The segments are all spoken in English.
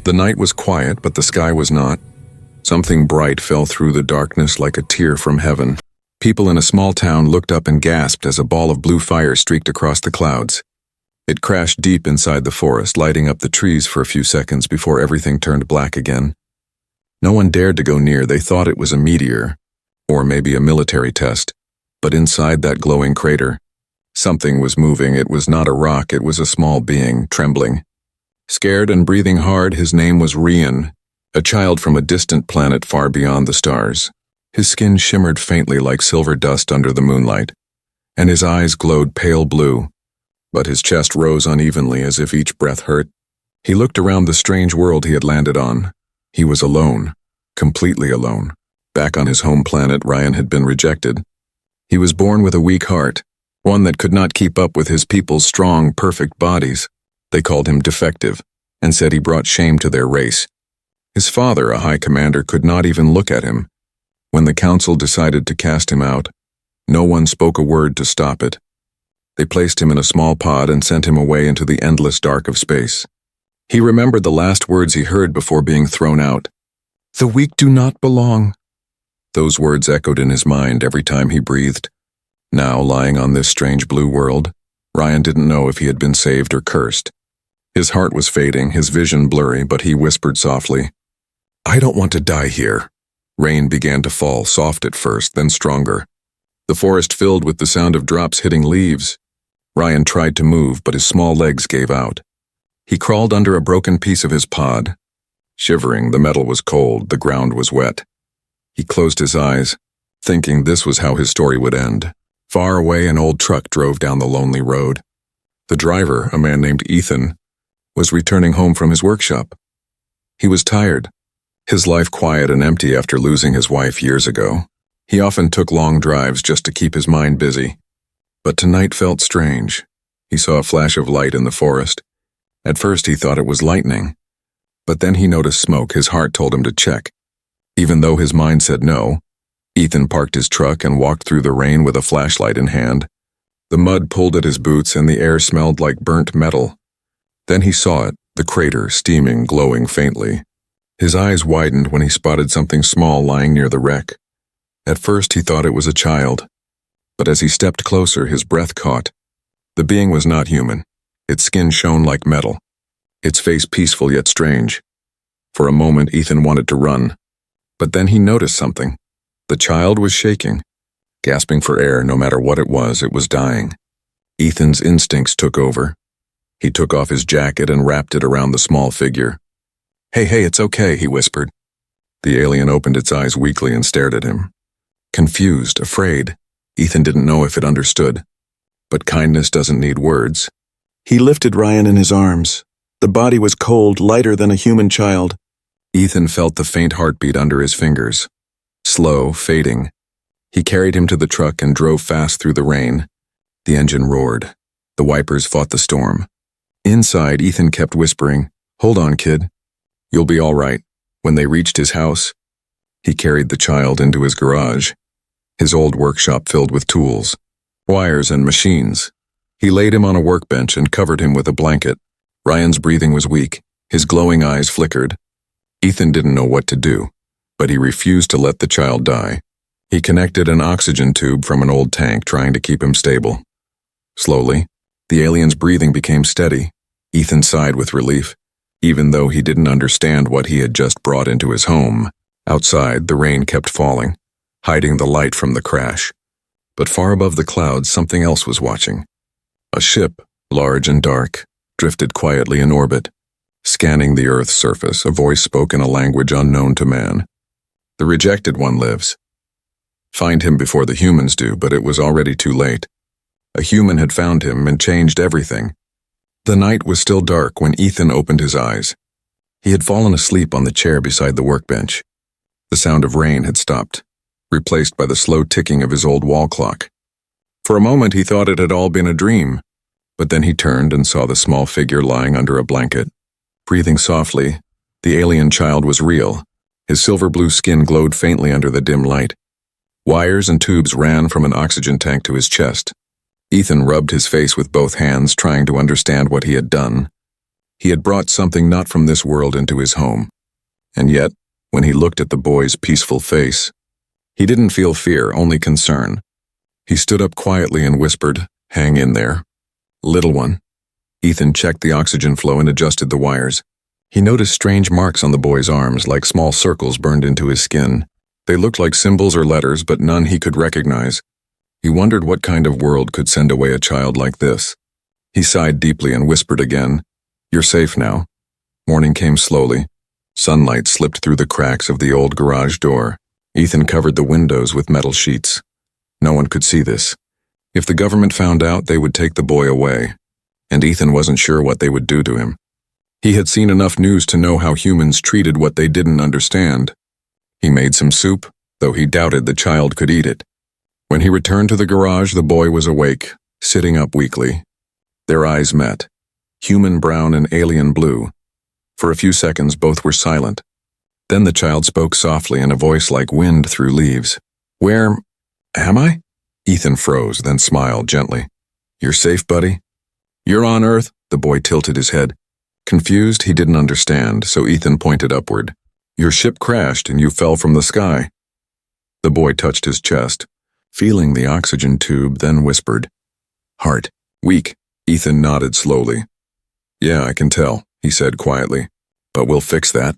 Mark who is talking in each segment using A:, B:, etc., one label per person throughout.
A: The night was quiet, but the sky was not. Something bright fell through the darkness like a tear from heaven. People in a small town looked up and gasped as a ball of blue fire streaked across the clouds. It crashed deep inside the forest, lighting up the trees for a few seconds before everything turned black again. No one dared to go near. They thought it was a meteor, or maybe a military test. But inside that glowing crater, something was moving. It was not a rock, it was a small being, trembling. Scared and breathing hard, his name was Rian, a child from a distant planet far beyond the stars. His skin shimmered faintly like silver dust under the moonlight, and his eyes glowed pale blue, but his chest rose unevenly as if each breath hurt. He looked around the strange world he had landed on. He was alone, completely alone. Back on his home planet, Ryan had been rejected. He was born with a weak heart, one that could not keep up with his people's strong, perfect bodies. They called him defective, and said he brought shame to their race. His father, a high commander, could not even look at him. When the council decided to cast him out, no one spoke a word to stop it. They placed him in a small pod and sent him away into the endless dark of space. He remembered the last words he heard before being thrown out. "The weak do not belong." Those words echoed in his mind every time he breathed. Now, lying on this strange blue world, Ryan didn't know if he had been saved or cursed. His heart was fading, his vision blurry, but he whispered softly, "I don't want to die here." Rain began to fall, soft at first, then stronger. The forest filled with the sound of drops hitting leaves. Ryan tried to move, but his small legs gave out. He crawled under a broken piece of his pod. Shivering, the metal was cold, the ground was wet. He closed his eyes, thinking this was how his story would end. Far away, an old truck drove down the lonely road. The driver, a man named Ethan, was returning home from his workshop. He was tired, his life quiet and empty after losing his wife years ago. He often took long drives just to keep his mind busy. But tonight felt strange. He saw a flash of light in the forest. At first he thought it was lightning, but then he noticed smoke. His heart told him to check. Even though his mind said no, Ethan parked his truck and walked through the rain with a flashlight in hand. The mud pulled at his boots and the air smelled like burnt metal. Then he saw it, the crater, steaming, glowing faintly. His eyes widened when he spotted something small lying near the wreck. At first he thought it was a child, but as he stepped closer, his breath caught. The being was not human. Its skin shone like metal, its face peaceful yet strange. For a moment, Ethan wanted to run, but then he noticed something. The child was shaking, gasping for air. No matter what it was dying. Ethan's instincts took over. He took off his jacket and wrapped it around the small figure. Hey, it's okay," he whispered. The alien opened its eyes weakly and stared at him. Confused, afraid, Ethan didn't know if it understood. But kindness doesn't need words. He lifted Ryan in his arms. The body was cold, lighter than a human child. Ethan felt the faint heartbeat under his fingers. Slow, fading. He carried him to the truck and drove fast through the rain. The engine roared. The wipers fought the storm. Inside, Ethan kept whispering, "Hold on, kid. You'll be all right." When they reached his house, he carried the child into his garage, his old workshop filled with tools, wires and machines. He laid him on a workbench and covered him with a blanket. Ryan's breathing was weak. His glowing eyes flickered. Ethan didn't know what to do, but he refused to let the child die. He connected an oxygen tube from an old tank, trying to keep him stable. Slowly, the alien's breathing became steady. Ethan sighed with relief, even though he didn't understand what he had just brought into his home. Outside, the rain kept falling, hiding the light from the crash. But far above the clouds, something else was watching. A ship, large and dark, drifted quietly in orbit. Scanning the Earth's surface, a voice spoke in a language unknown to man. "The rejected one lives. Find him before the humans do," but it was already too late. A human had found him and changed everything. The night was still dark when Ethan opened his eyes. He had fallen asleep on the chair beside the workbench. The sound of rain had stopped, replaced by the slow ticking of his old wall clock. For a moment he thought it had all been a dream, but then he turned and saw the small figure lying under a blanket. Breathing softly, the alien child was real. His silver blue skin glowed faintly under the dim light. Wires and tubes ran from an oxygen tank to his chest. Ethan rubbed his face with both hands, trying to understand what he had done. He had brought something not from this world into his home. And yet, when he looked at the boy's peaceful face, he didn't feel fear, only concern. He stood up quietly and whispered, "Hang in there. Little one." Ethan checked the oxygen flow and adjusted the wires. He noticed strange marks on the boy's arms, like small circles burned into his skin. They looked like symbols or letters, but none he could recognize. He wondered what kind of world could send away a child like this. He sighed deeply and whispered again, "You're safe now." Morning came slowly. Sunlight slipped through the cracks of the old garage door. Ethan covered the windows with metal sheets. No one could see this. If the government found out, they would take the boy away. And Ethan wasn't sure what they would do to him. He had seen enough news to know how humans treated what they didn't understand. He made some soup, though he doubted the child could eat it. When he returned to the garage, the boy was awake, sitting up weakly. Their eyes met, human brown and alien blue. For a few seconds, both were silent. Then the child spoke softly in a voice like wind through leaves. "Where am I?" Ethan froze, then smiled gently. "You're safe, buddy?" "You're on Earth." The boy tilted his head. Confused, he didn't understand, so Ethan pointed upward. "Your ship crashed and you fell from the sky." The boy touched his chest, feeling the oxygen tube, then whispered, "Heart, weak." Ethan nodded slowly. "Yeah, I can tell," he said quietly. "But we'll fix that."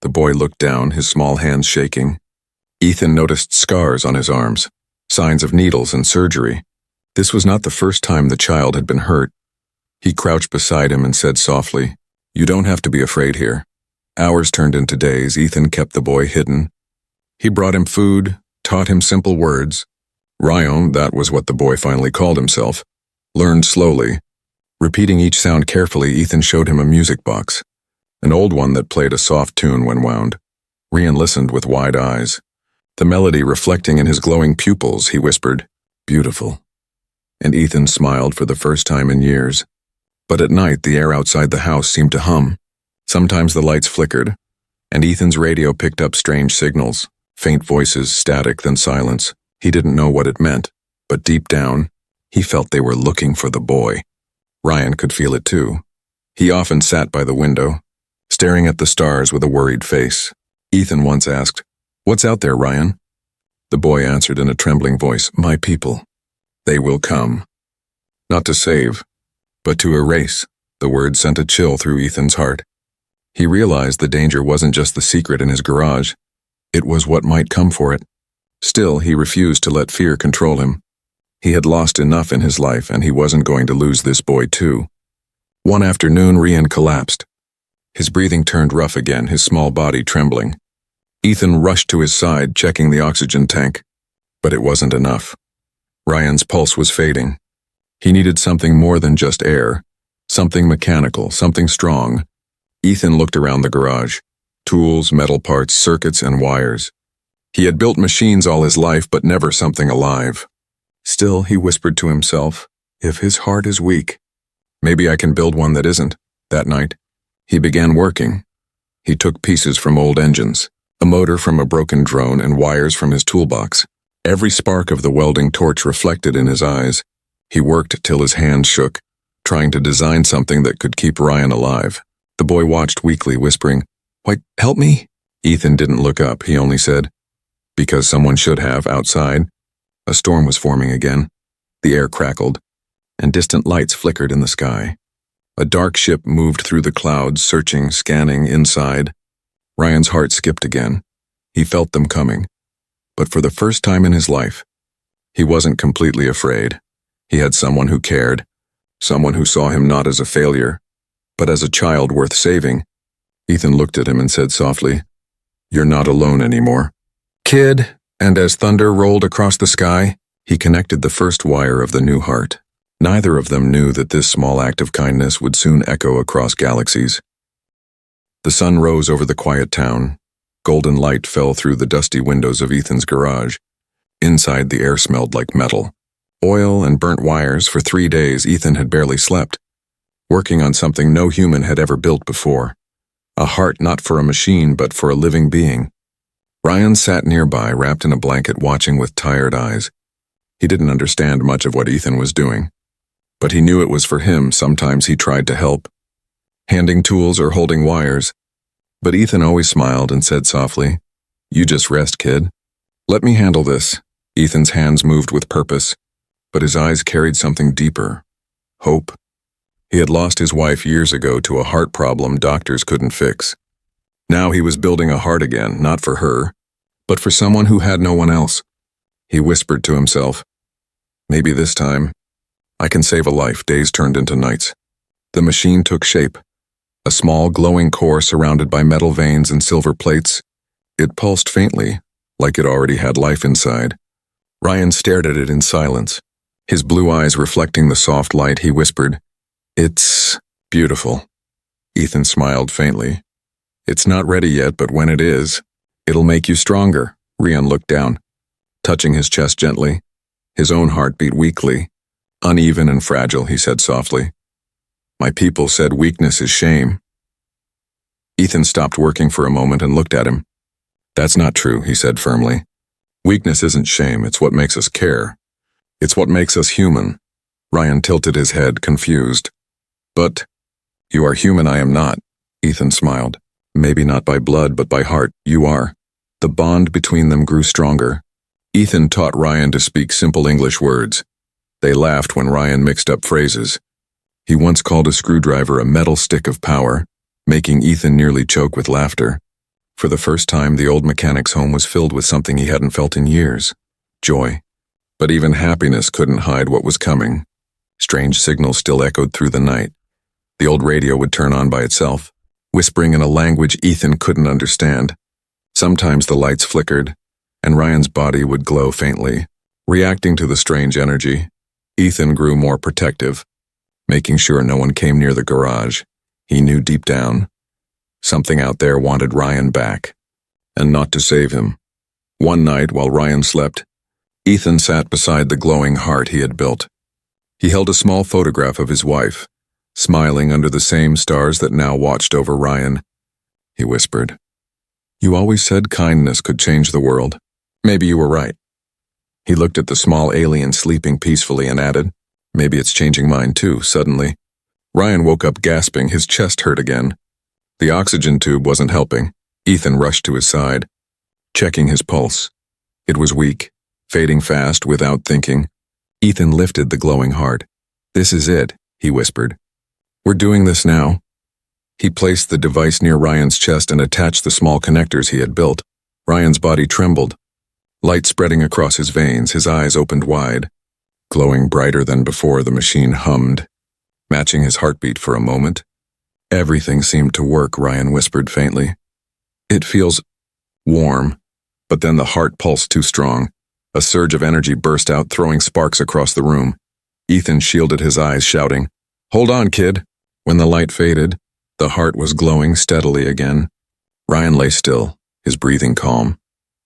A: The boy looked down, his small hands shaking. Ethan noticed scars on his arms, signs of needles and surgery. This was not the first time the child had been hurt. He crouched beside him and said softly, "You don't have to be afraid here." Hours turned into days. Ethan kept the boy hidden. He brought him food, taught him simple words. Ryan, that was what the boy finally called himself, learned slowly. Repeating each sound carefully, Ethan showed him a music box, an old one that played a soft tune when wound. Ryan listened with wide eyes. The melody reflecting in his glowing pupils, he whispered, "Beautiful." And Ethan smiled for the first time in years. But at night, the air outside the house seemed to hum. Sometimes the lights flickered, and Ethan's radio picked up strange signals, faint voices, static, then silence. He didn't know what it meant, but deep down, he felt they were looking for the boy. Ryan could feel it too. He often sat by the window, staring at the stars with a worried face. Ethan once asked, "What's out there, Ryan?" The boy answered in a trembling voice, "My people. They will come." Not to save, but to erase. The word sent a chill through Ethan's heart. He realized the danger wasn't just the secret in his garage. It was what might come for it. Still, he refused to let fear control him. He had lost enough in his life, and he wasn't going to lose this boy too. One afternoon, Ryan collapsed. His breathing turned rough again, his small body trembling. Ethan rushed to his side, checking the oxygen tank. But it wasn't enough. Ryan's pulse was fading. He needed something more than just air, something mechanical, something strong. Ethan looked around the garage. Tools, metal parts, circuits, and wires. He had built machines all his life, but never something alive. Still, he whispered to himself, if his heart is weak, maybe I can build one that isn't. That night, he began working. He took pieces from old engines, a motor from a broken drone, and wires from his toolbox. Every spark of the welding torch reflected in his eyes. He worked till his hands shook, trying to design something that could keep Ryan alive. The boy watched weakly, whispering, "Why, help me?" Ethan didn't look up. He only said, "Because someone should have." Outside, a storm was forming again. The air crackled, and distant lights flickered in the sky. A dark ship moved through the clouds, searching, scanning inside. Ryan's heart skipped again. He felt them coming. But for the first time in his life, he wasn't completely afraid. He had someone who cared, someone who saw him not as a failure, but as a child worth saving. Ethan looked at him and said softly, "You're not alone anymore, kid." And as thunder rolled across the sky, he connected the first wire of the new heart. Neither of them knew that this small act of kindness would soon echo across galaxies. The sun rose over the quiet town. Golden light fell through the dusty windows of Ethan's garage. Inside, the air smelled like metal. Oil and burnt wires. For 3 days, Ethan had barely slept, working on something no human had ever built before. A heart not for a machine, but for a living being. Ryan sat nearby, wrapped in a blanket, watching with tired eyes. He didn't understand much of what Ethan was doing, but he knew it was for him. Sometimes he tried to help. handing tools or holding wires. But Ethan always smiled and said softly, "You just rest, kid. Let me handle this." Ethan's hands moved with purpose, but his eyes carried something deeper. Hope. He had lost his wife years ago to a heart problem doctors couldn't fix. Now he was building a heart again, not for her, but for someone who had no one else. He whispered to himself, "Maybe this time, I can save a life." Days turned into nights. The machine took shape. A small glowing core surrounded by metal veins and silver plates. It pulsed faintly, like it already had life inside. Ryan stared at it in silence. His blue eyes reflecting the soft light, he whispered, "It's beautiful." Ethan smiled faintly. "It's not ready yet, but when it is, it'll make you stronger." Ryan looked down, touching his chest gently. His own heart beat weakly. "Uneven and fragile," he said softly. "My people said weakness is shame." Ethan stopped working for a moment and looked at him. "That's not true," he said firmly. "Weakness isn't shame, it's what makes us care. It's what makes us human." Ryan tilted his head, confused. "But you are human, I am not." Ethan smiled. "Maybe not by blood, but by heart, you are." The bond between them grew stronger. Ethan taught Ryan to speak simple English words. They laughed when Ryan mixed up phrases. He once called a screwdriver a metal stick of power, making Ethan nearly choke with laughter. For the first time, the old mechanic's home was filled with something he hadn't felt in years: joy. But even happiness couldn't hide what was coming. Strange signals still echoed through the night. The old radio would turn on by itself, whispering in a language Ethan couldn't understand. Sometimes the lights flickered, and Ryan's body would glow faintly, reacting to the strange energy. Ethan grew more protective, making sure no one came near the garage. He knew deep down, something out there wanted Ryan back, and not to save him. One night, while Ryan slept, Ethan sat beside the glowing heart he had built. He held a small photograph of his wife, smiling under the same stars that now watched over Ryan. He whispered, "You always said kindness could change the world. Maybe you were right." He looked at the small alien sleeping peacefully and added, "Maybe it's changing mine too." Suddenly, Ryan woke up gasping, his chest hurt again. The oxygen tube wasn't helping. Ethan rushed to his side, checking his pulse. It was weak, fading fast without thinking. Ethan lifted the glowing heart. "This is it," he whispered. "We're doing this now." He placed the device near Ryan's chest and attached the small connectors he had built. Ryan's body trembled, light spreading across his veins, his eyes opened wide. Glowing brighter than before, the machine hummed, matching his heartbeat for a moment. "Everything seemed to work," Ryan whispered faintly. "It feels warm." But then the heart pulsed too strong. A surge of energy burst out, throwing sparks across the room. Ethan shielded his eyes, shouting, "Hold on, kid." When the light faded, the heart was glowing steadily again. Ryan lay still, his breathing calm.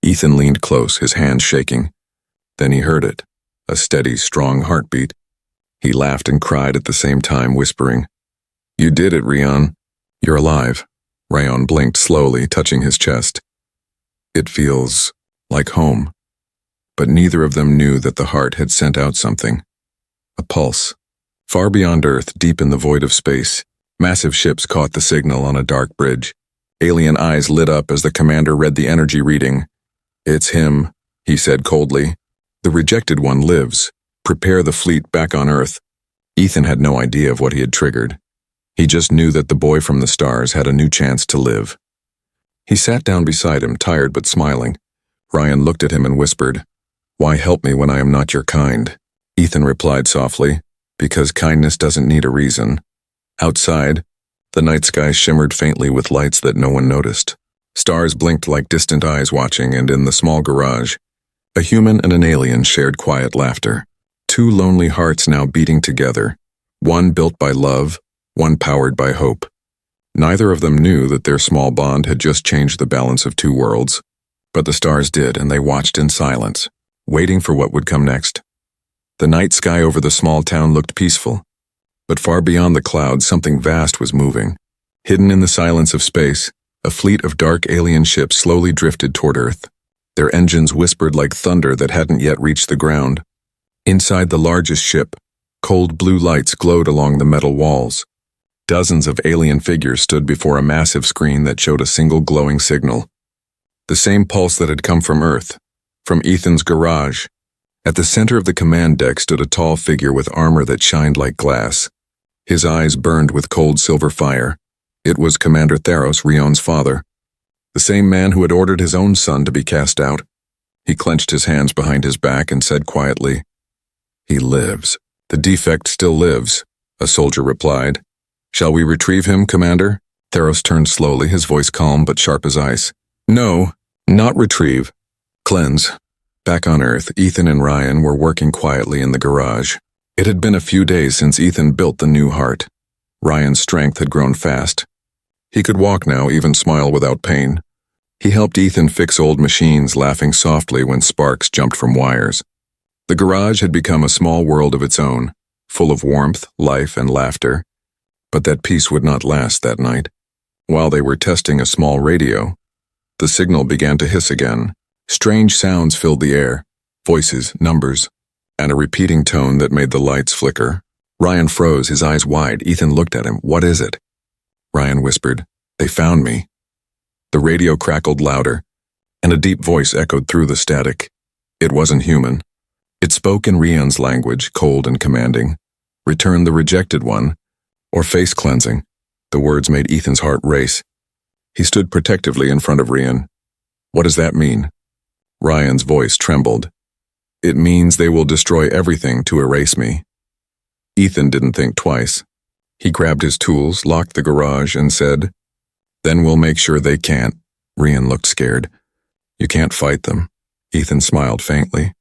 A: Ethan leaned close, his hands shaking. Then he heard it, a steady, strong heartbeat. He laughed and cried at the same time, whispering, "You did it, Ryan. You're alive." Ryan blinked slowly, touching his chest. "It feels like home." But neither of them knew that the heart had sent out something. A pulse. Far beyond Earth, deep in the void of space, massive ships caught the signal on a dark bridge. Alien eyes lit up as the commander read the energy reading. "It's him," he said coldly. "The rejected one lives. Prepare the fleet back on Earth." Ethan had no idea of what he had triggered. He just knew that the boy from the stars had a new chance to live. He sat down beside him, tired but smiling. Ryan looked at him and whispered, "Why help me when I am not your kind?" Ethan replied softly, "Because kindness doesn't need a reason." Outside, the night sky shimmered faintly with lights that no one noticed. Stars blinked like distant eyes watching, and in the small garage, a human and an alien shared quiet laughter. Two lonely hearts now beating together, one built by love, one powered by hope. Neither of them knew that their small bond had just changed the balance of two worlds. But the stars did, and they watched in silence, waiting for what would come next. The night sky over the small town looked peaceful, but far beyond the clouds something vast was moving. Hidden in the silence of space, a fleet of dark alien ships slowly drifted toward Earth. Their engines whispered like thunder that hadn't yet reached the ground. Inside the largest ship, cold blue lights glowed along the metal walls. Dozens of alien figures stood before a massive screen that showed a single glowing signal. The same pulse that had come from Earth, from Ethan's garage. At the center of the command deck stood a tall figure with armor that shined like glass. His eyes burned with cold silver fire. It was Commander Theros, Rion's father, the same man who had ordered his own son to be cast out. He clenched his hands behind his back and said quietly, "He lives." "The defect still lives," a soldier replied. "Shall we retrieve him, Commander?" Theros turned slowly, his voice calm but sharp as ice. "No, not retrieve. Cleanse." Back on Earth, Ethan and Ryan were working quietly in the garage. It had been a few days since Ethan built the new heart. Ryan's strength had grown fast. He could walk now, even smile without pain. He helped Ethan fix old machines, laughing softly when sparks jumped from wires. The garage had become a small world of its own, full of warmth, life, and laughter. But that peace would not last that night. While they were testing a small radio, the signal began to hiss again. Strange sounds filled the air, voices, numbers, and a repeating tone that made the lights flicker. Ryan froze, his eyes wide. Ethan looked at him. "What is it?" Ryan whispered, "They found me." The radio crackled louder, and a deep voice echoed through the static. It wasn't human. It spoke in Rion's language, cold and commanding. "Return the rejected one," or "face cleansing." The words made Ethan's heart race. He stood protectively in front of Rion. "What does that mean?" Ryan's voice trembled. "It means they will destroy everything to erase me." Ethan didn't think twice. He grabbed his tools, locked the garage, and said, "Then we'll make sure they can't." Rion looked scared. "You can't fight them." Ethan smiled faintly.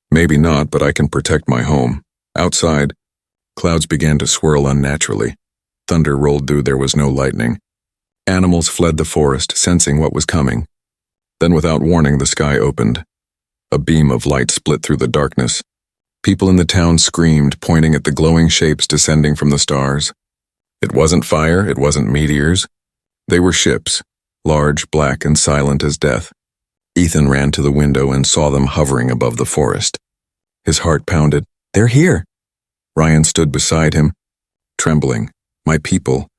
A: "Maybe not, but I can protect my home." Outside, clouds began to swirl unnaturally. Thunder rolled through. There was no lightning. Animals fled the forest, sensing what was coming. Then without warning, the sky opened. A beam of light split through the darkness. People in the town screamed, pointing at the glowing shapes descending from the stars. It wasn't fire, it wasn't meteors. They were ships, large, black, and silent as death. Ethan ran to the window and saw them hovering above the forest. His heart pounded. "They're here." Ryan stood beside him, trembling. "My people.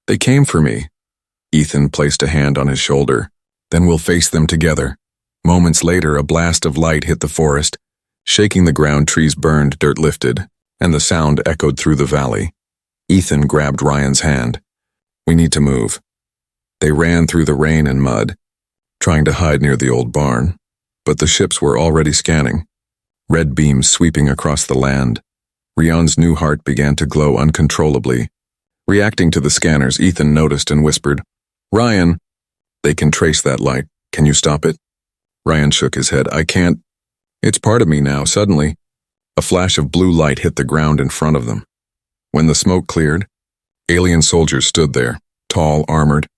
A: They came for me." Ethan placed a hand on his shoulder. "Then we'll face them together." Moments later, a blast of light hit the forest. Shaking the ground, trees burned, dirt lifted, and the sound echoed through the valley. Ethan grabbed Ryan's hand. "We need to move." They ran through the rain and mud, trying to hide near the old barn, but the ships were already scanning. Red beams sweeping across the land. Rion's new heart began to glow uncontrollably. Reacting to the scanners, Ethan noticed and whispered, "Ryan, they can trace that light. Can you stop it?" Ryan shook his head. "I can't. It's part of me now." Suddenly, a flash of blue light hit the ground in front of them. When the smoke cleared, alien soldiers stood there, tall, armored,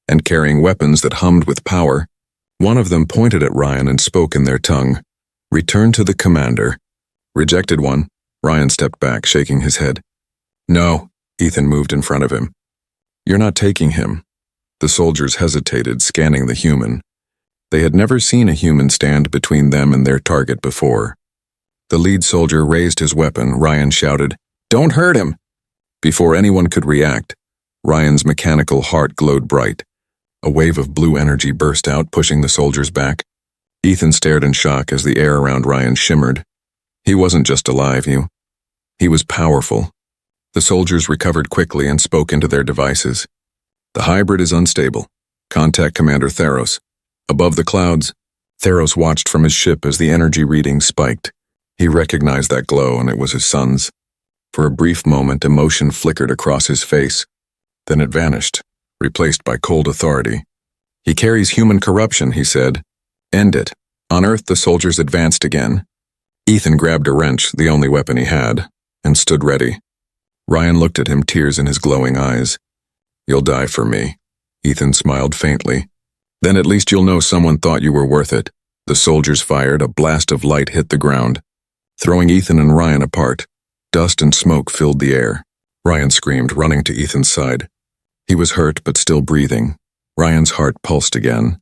A: and carrying weapons that hummed with power. One of them pointed at Ryan and spoke in their tongue. "Return to the commander." "Rejected one." Ryan stepped back, shaking his head. "No." Ethan moved in front of him. "You're not taking him." The soldiers hesitated, scanning the human. They had never seen a human stand between them and their target before. The lead soldier raised his weapon. Ryan shouted, "Don't hurt him!" Before anyone could react, Ryan's mechanical heart glowed bright. A wave of blue energy burst out, pushing the soldiers back. Ethan stared in shock as the air around Ryan shimmered. He wasn't just alive, he was powerful. The soldiers recovered quickly and spoke into their devices. "The hybrid is unstable. Contact Commander Theros." Above the clouds, Theros watched from his ship as the energy reading spiked. He recognized that glow, and it was his son's. For a brief moment, emotion flickered across his face. Then it vanished, replaced by cold authority. "He carries human corruption," he said. "End it." On Earth, the soldiers advanced again. Ethan grabbed a wrench, the only weapon he had, and stood ready. Ryan looked at him, tears in his glowing eyes. "You'll die for me." Ethan smiled faintly. "Then at least you'll know someone thought you were worth it." The soldiers fired. A blast of light hit the ground, throwing Ethan and Ryan apart. Dust and smoke filled the air. Ryan screamed, running to Ethan's side. He was hurt, but still breathing. Ryan's heart pulsed again.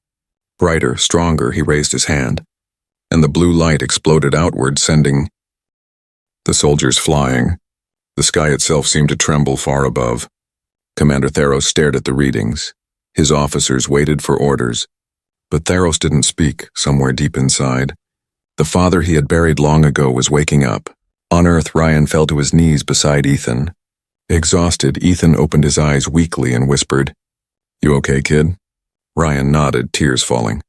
A: Brighter, stronger, he raised his hand, and the blue light exploded outward, sending the soldiers flying. The sky itself seemed to tremble far above. Commander Theros stared at the readings. His officers waited for orders. But Theros didn't speak, somewhere deep inside. The father he had buried long ago was waking up. On Earth, Ryan fell to his knees beside Ethan. Exhausted, Ethan opened his eyes weakly and whispered, "You okay, kid?" Ryan nodded, tears falling.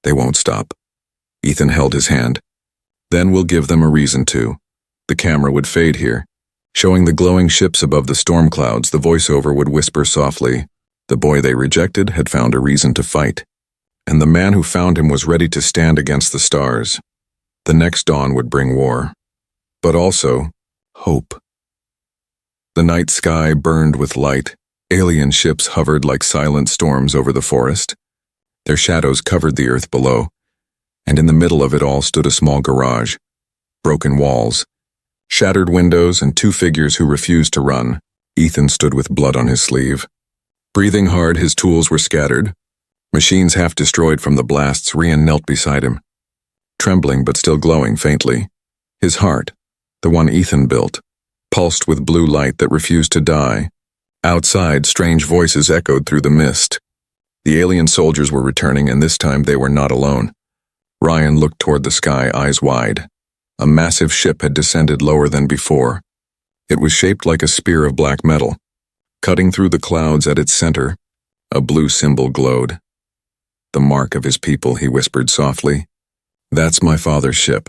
A: "They won't stop." Ethan held his hand. "Then we'll give them a reason to." The camera would fade here. Showing the glowing ships above the storm clouds, the voiceover would whisper softly, "The boy they rejected had found a reason to fight. And the man who found him was ready to stand against the stars." The next dawn would bring war. But also, hope. The night sky burned with light. Alien ships hovered like silent storms over the forest. Their shadows covered the earth below, and in the middle of it all stood a small garage. Broken walls, shattered windows, and two figures who refused to run. Ethan stood with blood on his sleeve. Breathing hard, his tools were scattered. Machines half destroyed from the blasts, Ryan knelt beside him. Trembling but still glowing faintly. His heart, the one Ethan built, pulsed with blue light that refused to die. Outside, strange voices echoed through the mist. The alien soldiers were returning, and this time they were not alone. Ryan looked toward the sky, eyes wide. A massive ship had descended lower than before. It was shaped like a spear of black metal. Cutting through the clouds at its center, a blue symbol glowed. "The mark of his people," he whispered softly. "That's my father's ship."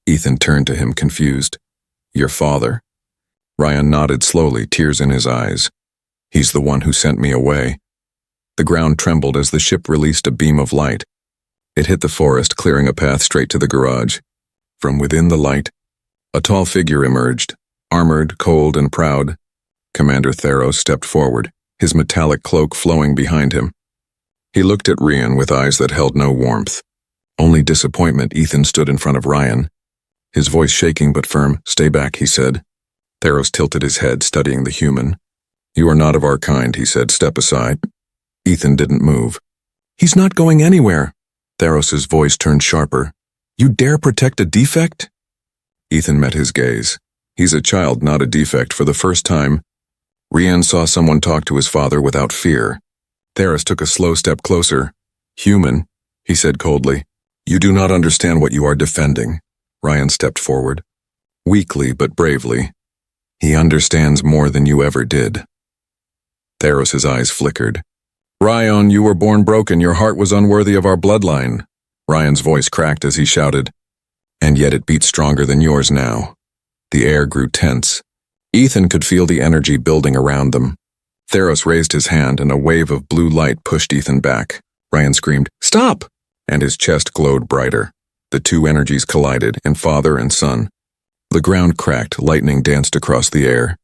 A: Ethan turned to him, confused. "Your father?" Ryan nodded slowly, tears in his eyes. "He's the one who sent me away." The ground trembled as the ship released a beam of light. It hit the forest, clearing a path straight to the garage. From within the light, a tall figure emerged, armored, cold, and proud. Commander Theros stepped forward, his metallic cloak flowing behind him. He looked at Ryan with eyes that held no warmth. Only disappointment. Ethan stood in front of Ryan, his voice shaking but firm. "Stay back," he said. Theros tilted his head, studying the human. "You are not of our kind," he said. "Step aside." Ethan didn't move. "He's not going anywhere." Theros' voice turned sharper. "You dare protect a defect?" Ethan met his gaze. "He's a child, not a defect." For the first time, Ryan saw someone talk to his father without fear. Theros took a slow step closer. "Human," he said coldly. "You do not understand what you are defending." Ryan stepped forward. Weakly but bravely. "He understands more than you ever did." Theros' eyes flickered. "Ryan, you were born broken. Your heart was unworthy of our bloodline." Ryan's voice cracked as he shouted. "And yet it beats stronger than yours now." The air grew tense. Ethan could feel the energy building around them. Theros raised his hand, and a wave of blue light pushed Ethan back. Ryan screamed, "Stop!" and his chest glowed brighter. The two energies collided, and father and son. The ground cracked, lightning danced across the air.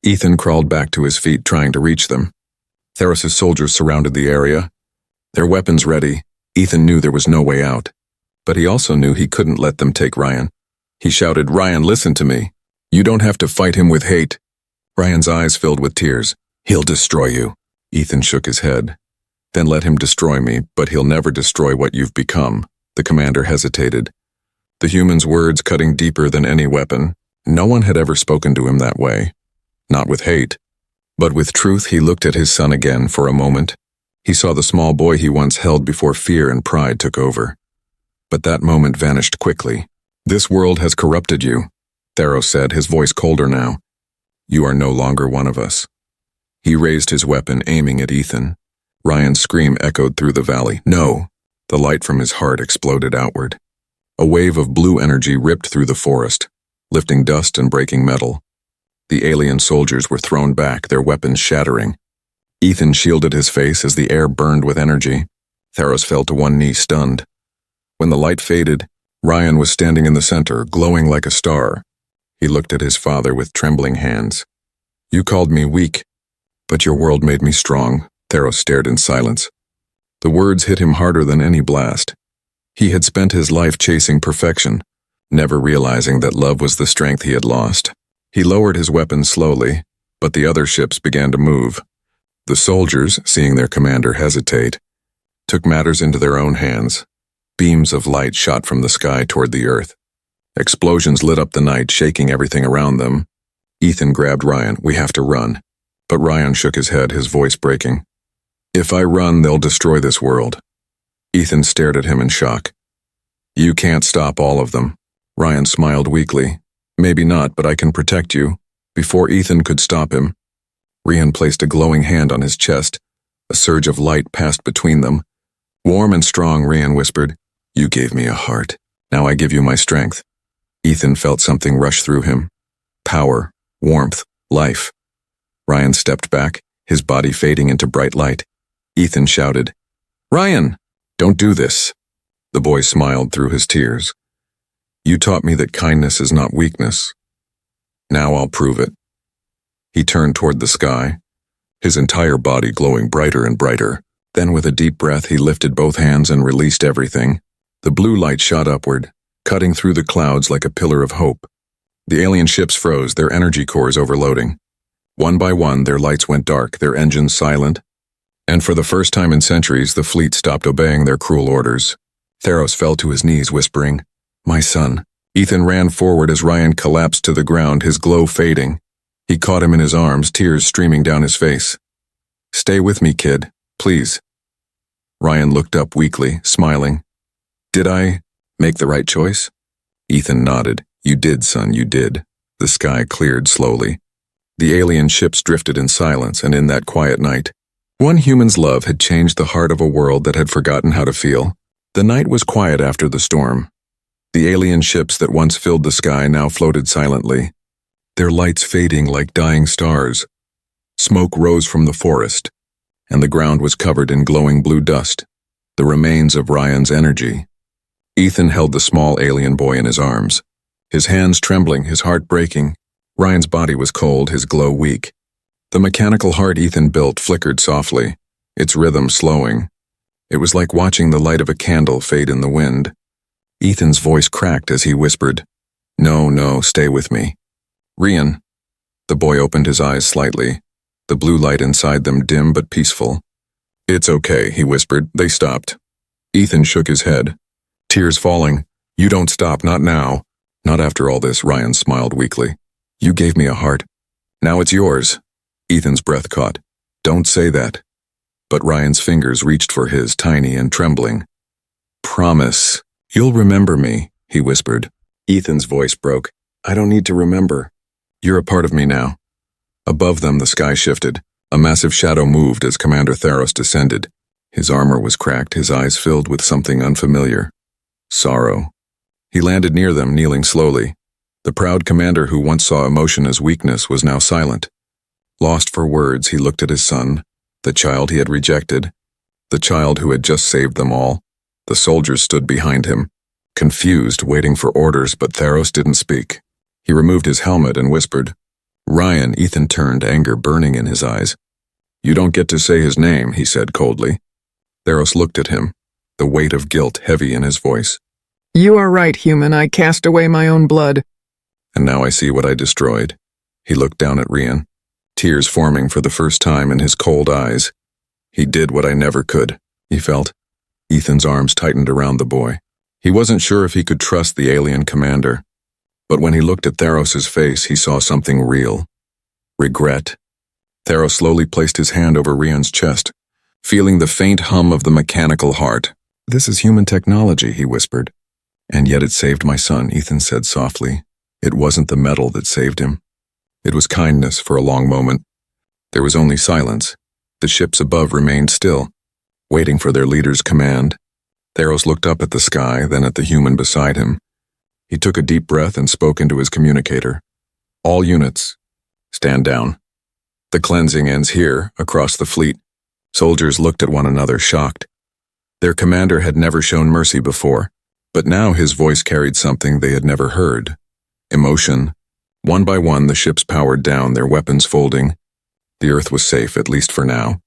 A: Ethan crawled back to his feet, trying to reach them. Theros' soldiers surrounded the area, their weapons ready. Ethan knew there was no way out, but he also knew he couldn't let them take Ryan. He shouted, "Ryan, listen to me. You don't have to fight him with hate." Ryan's eyes filled with tears. "He'll destroy you." Ethan shook his head. "Then let him destroy me, but he'll never destroy what you've become." The commander hesitated. The human's words cutting deeper than any weapon. No one had ever spoken to him that way. Not with hate, but with truth. He looked at his son again for a moment. He saw the small boy he once held before fear and pride took over. But that moment vanished quickly. "This world has corrupted you," Theros said, his voice colder now. "You are no longer one of us." He raised his weapon, aiming at Ethan. Ryan's scream echoed through the valley. "No!" The light from his heart exploded outward. A wave of blue energy ripped through the forest, lifting dust and breaking metal. The alien soldiers were thrown back, their weapons shattering. Ethan shielded his face as the air burned with energy. Theros fell to one knee, stunned. When the light faded, Ryan was standing in the center, glowing like a star. He looked at his father with trembling hands. "You called me weak, but your world made me strong." Theros stared in silence. The words hit him harder than any blast. He had spent his life chasing perfection, never realizing that love was the strength he had lost. He lowered his weapon slowly, but the other ships began to move. The soldiers, seeing their commander hesitate, took matters into their own hands. Beams of light shot from the sky toward the earth. Explosions lit up the night, shaking everything around them. Ethan grabbed Ryan. "We have to run." But Ryan shook his head, his voice breaking. If I run, they'll destroy this world. Ethan stared at him in shock. You can't stop all of them. Ryan smiled weakly. Maybe not, but I can protect you. Before Ethan could stop him, Ryan placed a glowing hand on his chest. A surge of light passed between them. Warm and strong, Ryan whispered. You gave me a heart. Now I give you my strength. Ethan felt something rush through him. Power, warmth, life. Ryan stepped back, his body fading into bright light. Ethan shouted, Ryan, don't do this. The boy smiled through his tears. You taught me that kindness is not weakness. Now I'll prove it. He turned toward the sky, his entire body glowing brighter and brighter. Then with a deep breath he lifted both hands and released everything. The blue light shot upward, cutting through the clouds like a pillar of hope. The alien ships froze, their energy cores overloading. One by one, their lights went dark, their engines silent. And for the first time in centuries, the fleet stopped obeying their cruel orders. Theros fell to his knees, whispering, My son. Ethan ran forward as Ryan collapsed to the ground, his glow fading. He caught him in his arms, tears streaming down his face. Stay with me, kid, please. Ryan looked up weakly, smiling. Did I make the right choice? Ethan nodded. You did, son, you did. The sky cleared slowly. The alien ships drifted in silence, and in that quiet night, one human's love had changed the heart of a world that had forgotten how to feel. The night was quiet after the storm. The alien ships that once filled the sky now floated silently, their lights fading like dying stars. Smoke rose from the forest, and the ground was covered in glowing blue dust, the remains of Ryan's energy. Ethan held the small alien boy in his arms, his hands trembling, his heart breaking. Ryan's body was cold, his glow weak. The mechanical heart Ethan built flickered softly, its rhythm slowing. It was like watching the light of a candle fade in the wind. Ethan's voice cracked as he whispered, No, stay with me. Ryan. The boy opened his eyes slightly, the blue light inside them dim but peaceful. It's okay, he whispered. They stopped. Ethan shook his head, tears falling. You don't stop, not now. Not after all this, Ryan smiled weakly. You gave me a heart. Now it's yours. Ethan's breath caught. Don't say that. But Ryan's fingers reached for his, tiny and trembling. Promise. You'll remember me, he whispered. Ethan's voice broke. I don't need to remember. You're a part of me now. Above them, the sky shifted. A massive shadow moved as Commander Theros descended. His armor was cracked, his eyes filled with something unfamiliar. Sorrow. He landed near them, kneeling slowly. The proud commander who once saw emotion as weakness was now silent. Lost for words, he looked at his son, the child he had rejected, the child who had just saved them all. The soldiers stood behind him, confused, waiting for orders, but Theros didn't speak. He removed his helmet and whispered, Ryan. Ethan turned, anger burning in his eyes. You don't get to say his name, he said coldly. Theros looked at him, the weight of guilt heavy in his voice.
B: You are right, human. I cast away my own blood.
A: And now I see what I destroyed. He looked down at Ryan, tears forming for the first time in his cold eyes. He did what I never could, he felt. Ethan's arms tightened around the boy. He wasn't sure if he could trust the alien commander. But when he looked at Theros' face, he saw something real. Regret. Theros slowly placed his hand over Ryan's chest, feeling the faint hum of the mechanical heart. This is human technology, he whispered. And yet it saved my son, Ethan said softly. It wasn't the metal that saved him. It was kindness for a long moment. There was only silence. The ships above remained still, waiting for their leader's command. Theros looked up at the sky, then at the human beside him. He took a deep breath and spoke into his communicator. All units, stand down. The cleansing ends here, across the fleet. Soldiers looked at one another, shocked. Their commander had never shown mercy before, but now his voice carried something they had never heard. Emotion. One by one, the ships powered down, their weapons folding. The Earth was safe, at least for now.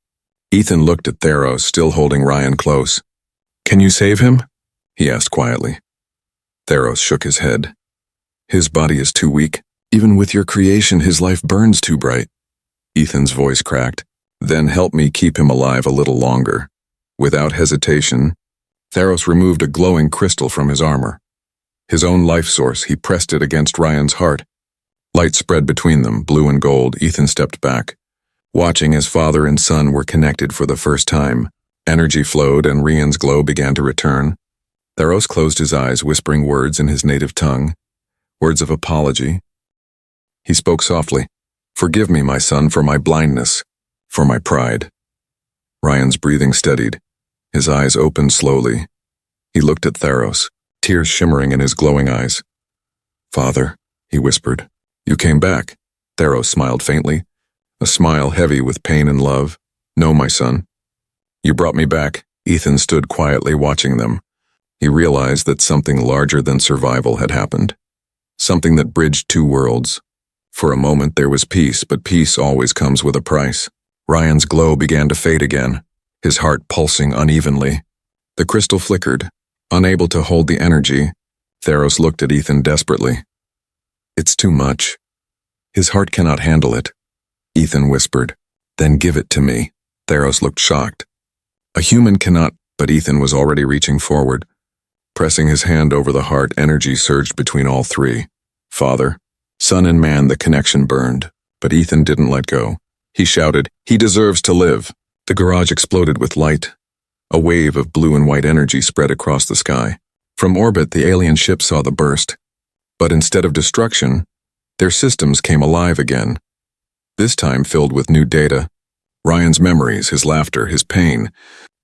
A: Ethan looked at Theros, still holding Ryan close. Can you save him? He asked quietly. Theros shook his head. His body is too weak. Even with your creation, his life burns too bright. Ethan's voice cracked. Then help me keep him alive a little longer. Without hesitation, Theros removed a glowing crystal from his armor. His own life source, he pressed it against Ryan's heart. Light spread between them, blue and gold. Ethan stepped back. watching as father and son were connected for the first time. Energy flowed and Rian's glow began to return. Theros closed his eyes, whispering words in his native tongue, words of apology. He spoke softly. "Forgive me, my son, for my blindness, for my pride." Ryan's breathing steadied. His eyes opened slowly. He looked at Theros, tears shimmering in his glowing eyes. "Father," he whispered. "You came back." Theros smiled faintly, a smile heavy with pain and love. "No, my son. You brought me back." Ethan stood quietly watching them. He realized that something larger than survival had happened. Something that bridged two worlds. For a moment there was peace, but peace always comes with a price. Ryan's glow began to fade again, his heart pulsing unevenly. The crystal flickered. Unable to hold the energy, Theros looked at Ethan desperately. "It's too much. His heart cannot handle it." Ethan whispered. "Then give it to me." Theros looked shocked. "A human cannot," but Ethan was already reaching forward. Pressing his hand over the heart, energy surged between all three. Father, son and man, the connection burned, but Ethan didn't let go. He shouted, "He deserves to live." The garage exploded with light. A wave of blue and white energy spread across the sky. From orbit, the alien ship saw the burst. But instead of destruction, their systems came alive again. This time filled with new data. Ryan's memories, his laughter, his pain,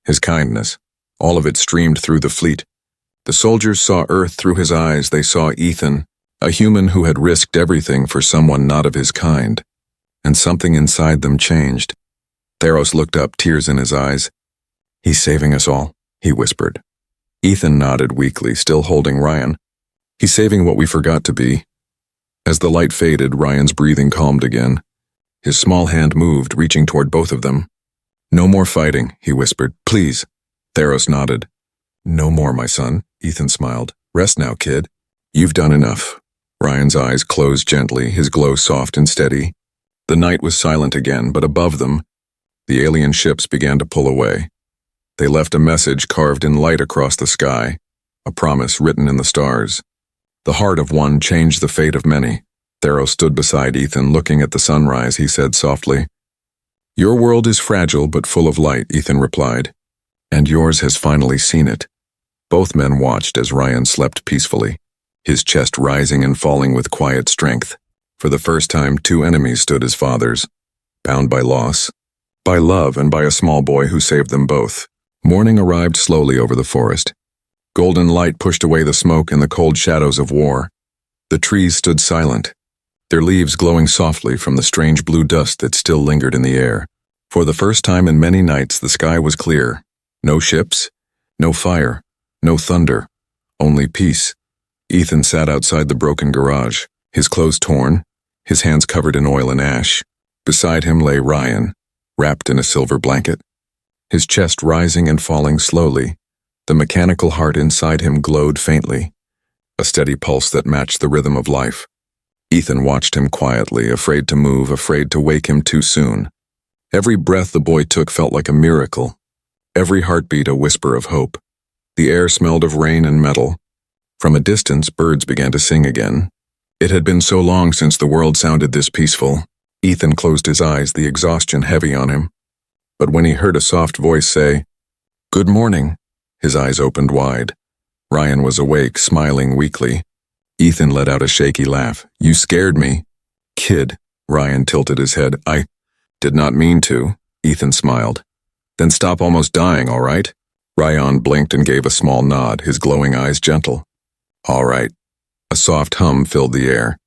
A: his kindness, all of it streamed through the fleet. The soldiers saw Earth through his eyes. They saw Ethan, a human who had risked everything for someone not of his kind. And something inside them changed. Theros looked up, tears in his eyes. "He's saving us all," he whispered. Ethan nodded weakly, still holding Ryan. "He's saving what we forgot to be." As the light faded, Ryan's breathing calmed again. His small hand moved, reaching toward both of them. "No more fighting," he whispered. "Please." Theros nodded. "No more, my son," Ethan smiled. "Rest now, kid. You've done enough." Ryan's eyes closed gently, his glow soft and steady. The night was silent again, but above them, the alien ships began to pull away. They left a message carved in light across the sky, a promise written in the stars. The heart of one changed the fate of many. Theros stood beside Ethan, looking at the sunrise. He said softly, "Your world is fragile but full of light," Ethan replied, "and yours has finally seen it." Both men watched as Ryan slept peacefully, his chest rising and falling with quiet strength. For the first time, two enemies stood as fathers, bound by loss, by love, and by a small boy who saved them both. Morning arrived slowly over the forest. Golden light pushed away the smoke and the cold shadows of war. The trees stood silent, their leaves glowing softly from the strange blue dust that still lingered in the air. For the first time in many nights, the sky was clear. No ships, no fire, no thunder, only peace. Ethan sat outside the broken garage, his clothes torn, his hands covered in oil and ash. Beside him lay Ryan, wrapped in a silver blanket, his chest rising and falling slowly. The mechanical heart inside him glowed faintly, a steady pulse that matched the rhythm of life. Ethan watched him quietly, afraid to move, afraid to wake him too soon. Every breath the boy took felt like a miracle, every heartbeat a whisper of hope. The air smelled of rain and metal. From a distance, birds began to sing again. It had been so long since the world sounded this peaceful. Ethan closed his eyes, the exhaustion heavy on him. But when he heard a soft voice say, "Good morning," his eyes opened wide. Ryan was awake, smiling weakly. Ethan let out a shaky laugh. "You scared me." "Kid," Ryan tilted his head. "I did not mean to," Ethan smiled. "Then stop almost dying, all right?" Ryan blinked and gave a small nod, his glowing eyes gentle. "All right." A soft hum filled the air.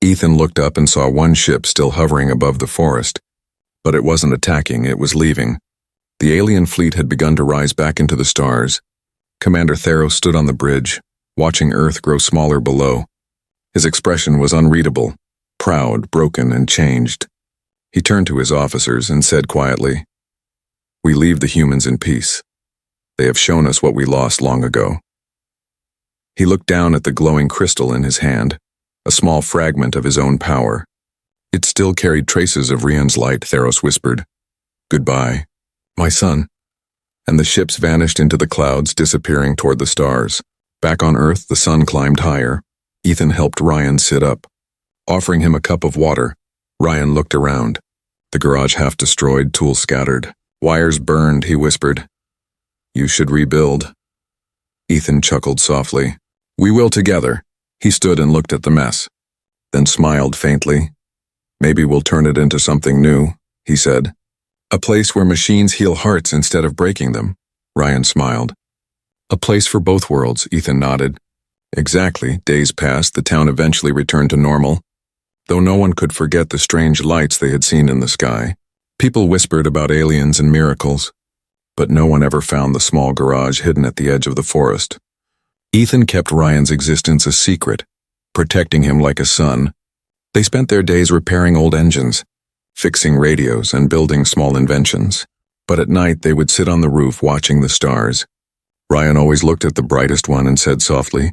A: Ethan looked up and saw one ship still hovering above the forest. But it wasn't attacking, it was leaving. The alien fleet had begun to rise back into the stars. Commander Theros stood on the bridge, watching Earth grow smaller below. His expression was unreadable, proud, broken, and changed. He turned to his officers and said quietly, "We leave the humans in peace. They have shown us what we lost long ago." He looked down at the glowing crystal in his hand, a small fragment of his own power. It still carried traces of Rian's light. Theros whispered, "Goodbye, my son." And the ships vanished into the clouds, disappearing toward the stars. Back on Earth, the sun climbed higher. Ethan helped Ryan sit up. Offering him a cup of water, Ryan looked around. The garage half destroyed, tools scattered. Wires burned, he whispered. You should rebuild. Ethan chuckled softly. We will together. He stood and looked at the mess, then smiled faintly. Maybe we'll turn it into something new, he said. A place where machines heal hearts instead of breaking them. Ryan smiled. A place for both worlds, Ethan nodded. Exactly. Days passed, the town eventually returned to normal. Though no one could forget the strange lights they had seen in the sky. People whispered about aliens and miracles, but no one ever found the small garage hidden at the edge of the forest. Ethan kept Ryan's existence a secret, protecting him like a son. They spent their days repairing old engines, fixing radios, and building small inventions. But at night they would sit on the roof watching the stars. Ryan always looked at the brightest one and said softly,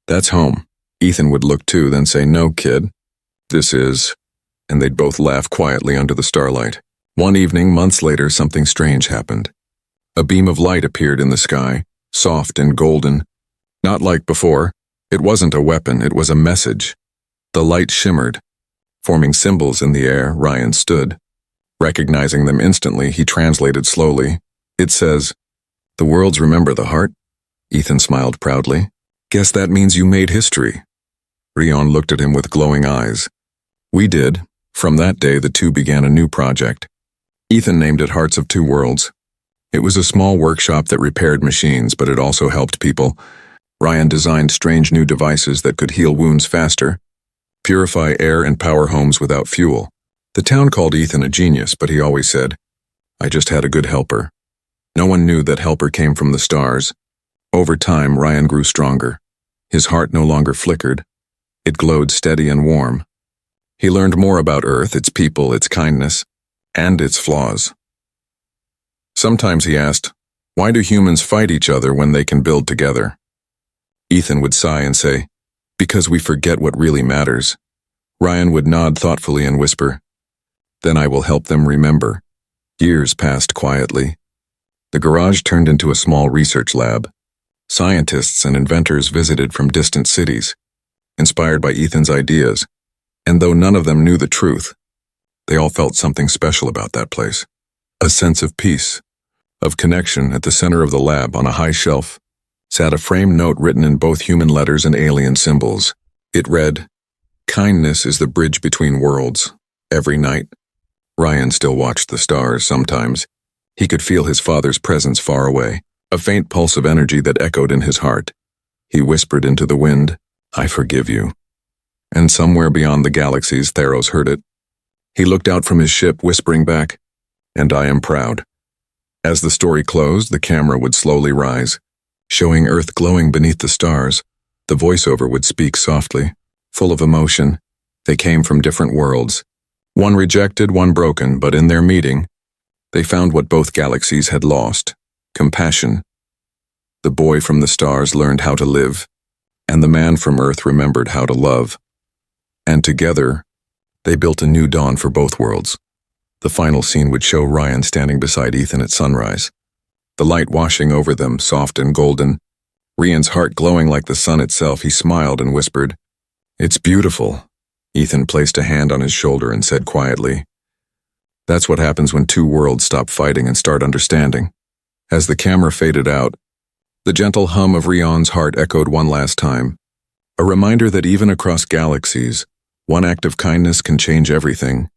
A: That's home. Ethan would look too, then say, No, kid. This is. And they'd both laugh quietly under the starlight. One evening, months later, something strange happened. A beam of light appeared in the sky, soft and golden. Not like before. It wasn't a weapon, it was a message. The light shimmered, forming symbols in the air. Ryan stood. Recognizing them instantly, he translated slowly. It says, The worlds remember the heart? Ethan smiled proudly. Guess that means you made history. Rion looked at him with glowing eyes. We did. From that day, the two began a new project. Ethan named it Hearts of Two Worlds. It was a small workshop that repaired machines, but it also helped people. Ryan designed strange new devices that could heal wounds faster, purify air, and power homes without fuel. The town called Ethan a genius, but he always said, I just had a good helper. No one knew that helper came from the stars. Over time, Ryan grew stronger. His heart no longer flickered. It glowed steady and warm. He learned more about Earth, its people, its kindness, and its flaws. Sometimes he asked, Why do humans fight each other when they can build together? Ethan would sigh and say, Because we forget what really matters. Ryan would nod thoughtfully and whisper, Then I will help them remember. Years passed quietly. The garage turned into a small research lab. Scientists and inventors visited from distant cities, inspired by Ethan's ideas, and though none of them knew the truth, they all felt something special about that place. A sense of peace, of connection. At the center of the lab, on a high shelf, sat a framed note written in both human letters and alien symbols. It read, Kindness is the bridge between worlds. Every night. Ryan still watched the stars sometimes. He could feel his father's presence far away, a faint pulse of energy that echoed in his heart. He whispered into the wind, I forgive you. And somewhere beyond the galaxies, Theros heard it. He looked out from his ship, whispering back, And I am proud. As the story closed, the camera would slowly rise, showing Earth glowing beneath the stars. The voiceover would speak softly, full of emotion. They came from different worlds, one rejected, one broken, but in their meeting, they found what both galaxies had lost, compassion. The boy from the stars learned how to live, and the man from Earth remembered how to love. And together, they built a new dawn for both worlds. The final scene would show Ryan standing beside Ethan at sunrise, the light washing over them, soft and golden. Ryan's heart glowing like the sun itself. He smiled and whispered, It's beautiful. Ethan placed a hand on his shoulder and said quietly, That's what happens when two worlds stop fighting and start understanding. As the camera faded out, the gentle hum of Ryan's heart echoed one last time, a reminder that even across galaxies, one act of kindness can change everything.